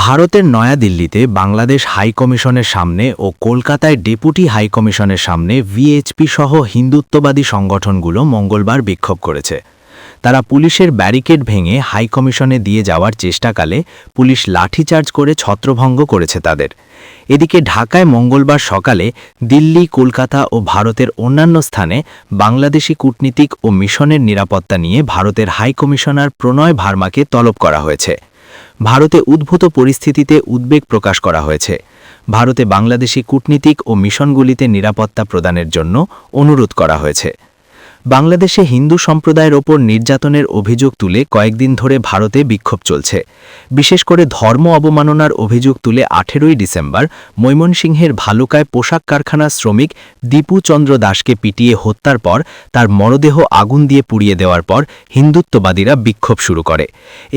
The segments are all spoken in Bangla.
ভারতের নয়াদিল্লিতে বাংলাদেশ হাইকমিশনের সামনে ও কলকাতায় ডেপুটি হাইকমিশনের সামনে ভিএইচপি সহ হিন্দুত্ববাদী সংগঠনগুলো মঙ্গলবার বিক্ষোভ করেছে। তারা পুলিশের ব্যারিকেড ভেঙে হাইকমিশনে দিয়ে যাওয়ার চেষ্টাকালে পুলিশ লাঠিচার্জ করে ছত্রভঙ্গ করেছে তাদের। এদিকে ঢাকায় মঙ্গলবার সকালে দিল্লি, কলকাতা ও ভারতের অন্যান্য স্থানে বাংলাদেশি কূটনীতিক ও মিশনের নিরাপত্তা নিয়ে ভারতের হাইকমিশনার প্রণয় ভার্মাকে তলব করা হয়েছে। ভারতে উদ্ভূত পরিস্থিতিতে উদ্বেগ প্রকাশ করা হয়েছে। ভারতে বাংলাদেশি কূটনীতিক ও মিশনগুলিতে নিরাপত্তা প্রদানের জন্য অনুরোধ করা হয়েছে। বাংলাদেশে হিন্দু সম্প্রদায়ের ওপর নির্যাতনের অভিযোগ তুলে কয়েকদিন ধরে ভারতে বিক্ষোভ চলছে। বিশেষ করে ধর্ম অবমাননার অভিযোগ তুলে 18ই ডিসেম্বর ময়মনসিংহের ভালুকায় পোশাক কারখানার শ্রমিক দীপু চন্দ্র দাসকে পিটিয়ে হত্যার পর তার মরদেহ আগুন দিয়ে পুড়িয়ে দেওয়ার পর হিন্দুত্ববাদীরা বিক্ষোভ শুরু করে।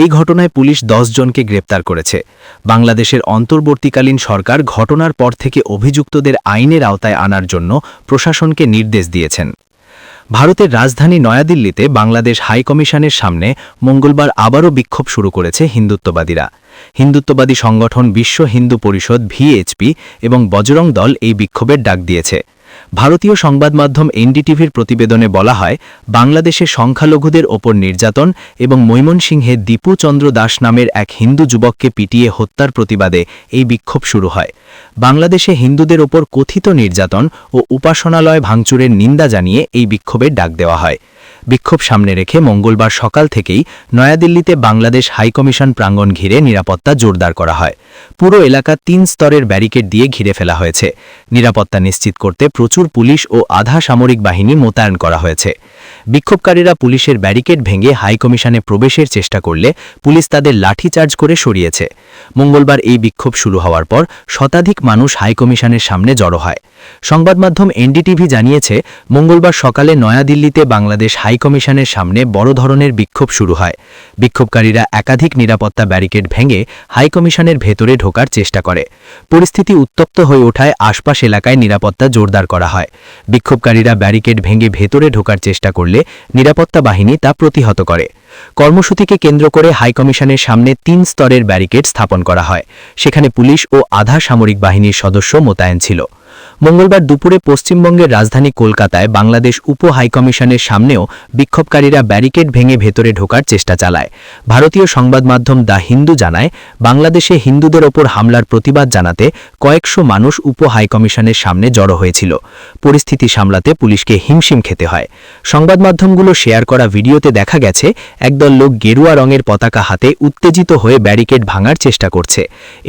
এই ঘটনায় পুলিশ 10 জনকে গ্রেপ্তার করেছে। বাংলাদেশের অন্তর্বর্তীকালীন সরকার ঘটনার পর থেকে অভিযুক্তদের আইনের আওতায় আনার জন্য প্রশাসনকে নির্দেশ দিয়েছেন। ভারতের রাজধানী নয়াদিল্লিতে বাংলাদেশ হাইকমিশনের সামনে মঙ্গলবার আবারও বিক্ষোভ শুরু করেছে হিন্দুত্ববাদীরা। হিন্দুত্ববাদী সংগঠন বিশ্ব হিন্দু পরিষদ ভিএইচপি এবং বজরং দল এই বিক্ষোভের ডাক দিয়েছে। ভারতীয় সংবাদ মাধ্যম এনডিটিভির প্রতিবেদনে বলা হয়, বাংলাদেশে সংখ্যালঘুদের ওপর নির্যাতন এবং ময়মনসিংহে দীপু চন্দ্র দাস নামের এক হিন্দু যুবককে পিটিয়ে হত্যার প্রতিবাদে এই বিক্ষোভ শুরু হয়। বাংলাদেশে হিন্দুদের ওপর কথিত নির্যাতন ও উপাসনালয় ভাঙচুরের নিন্দা জানিয়ে এই বিক্ষোভের ডাক দেওয়া হয়। বিক্ষোভ সামনে রেখে মঙ্গলবার সকাল থেকেই নয়াদিল্লিতে বাংলাদেশ হাইকমিশন প্রাঙ্গণ ঘিরে নিরাপত্তা জোরদার করা হয়। পুরো এলাকা 3 স্তরের ব্যারিকেড দিয়ে ঘিরে ফেলা হয়েছে। নিরাপত্তা নিশ্চিত করতে প্রচুর পুলিশ ও আধা সামরিক বাহিনী মোতায়েন করা হয়েছে। বিক্ষোভকারীরা পুলিশের ব্যারিকেড ভেঙে হাইকমিশনে প্রবেশের চেষ্টা করলে পুলিশ তাদের লাঠিচার্জ করে সরিয়েছে। মঙ্গলবার এই বিক্ষোভ শুরু হওয়ার পর শতাধিক মানুষ হাইকমিশনের সামনে জড়ো হয়। সংবাদ মাধ্যম এনডিটিভি জানিয়েছে, মঙ্গলবার সকালে নয়াদিল্লিতে বাংলাদেশ হাইকমিশনের সামনে বড় ধরনের বিক্ষোভ শুরু হয়। বিক্ষোভকারীরা একাধিক নিরাপত্তা ব্যারিকেড ভেঙে হাইকমিশনের ভেতরে ঢোকার চেষ্টা করে। পরিস্থিতি উত্তপ্ত হয়ে ওঠায় আশপাশ এলাকায় নিরাপত্তা জোরদার করা হয়। বিক্ষোভকারীরা ব্যারিকেড ভেঙে ভেতরে ঢোকার চেষ্টা করলে নিরাপত্তা বাহিনী তা প্রতিহত করে। কর্মসূচিকে কেন্দ্র করে হাইকমিশনের সামনে 3 স্তরের ব্যারিকেড স্থাপন করা হয়। সেখানে পুলিশ ও আধা সামরিক বাহিনীর সদস্য মোতায়েন ছিল। মঙ্গলবার দুপুরে পশ্চিমবঙ্গের রাজধানী কলকাতায় বাংলাদেশ উপ হাইকমিশনের সামনেও বিক্ষোভকারীরা ব্যারিকেড ভেঙে ভেতরে ঢোকার চেষ্টা চালায়। ভারতীয় সংবাদ মাধ্যম দ্য হিন্দু জানায়, বাংলাদেশে হিন্দুদের ওপর হামলার প্রতিবাদ জানাতে কয়েকশো মানুষ উপ হাইকমিশনের সামনে জড়ো হয়েছিল। পরিস্থিতি সামলাতে পুলিশকে হিমশিম খেতে হয়। সংবাদ মাধ্যমগুলো শেয়ার করা ভিডিওতে দেখা গেছে, একদল লোক গেরুয়া রঙের পতাকা হাতে উত্তেজিত হয়ে ব্যারিকেড ভাঙার চেষ্টা করছে।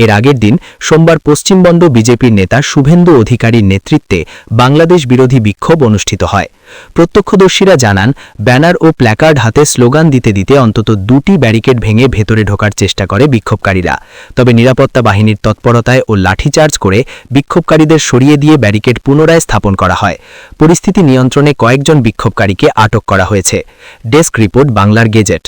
এর আগের দিন সোমবার পশ্চিমবঙ্গ বিজেপির নেতা শুভেন্দু অধিকারীর নেতৃত্বে বাংলাদেশ বিরোধী বিক্ষোভ অনুষ্ঠিত হয়। প্রত্যক্ষদর্শীরা জানান, ব্যানার ও প্ল্যাকার্ড হাতে স্লোগান দিতে দিতে অন্তত 2টি ব্যারিকেড ভেঙে ভেতরে ঢোকার চেষ্টা করে বিক্ষোভকারীরা। তবে নিরাপত্তা বাহিনীর তৎপরতায় ও লাঠিচার্জ করে বিক্ষোভকারীদের সরিয়ে দিয়ে ব্যারিকেড পুনরায় স্থাপন করা হয়। পরিস্থিতি নিয়ন্ত্রণে কয়েকজন বিক্ষোভকারীকে আটক করা হয়েছে। ডেস্ক রিপোর্ট, বাংলার গেজেট।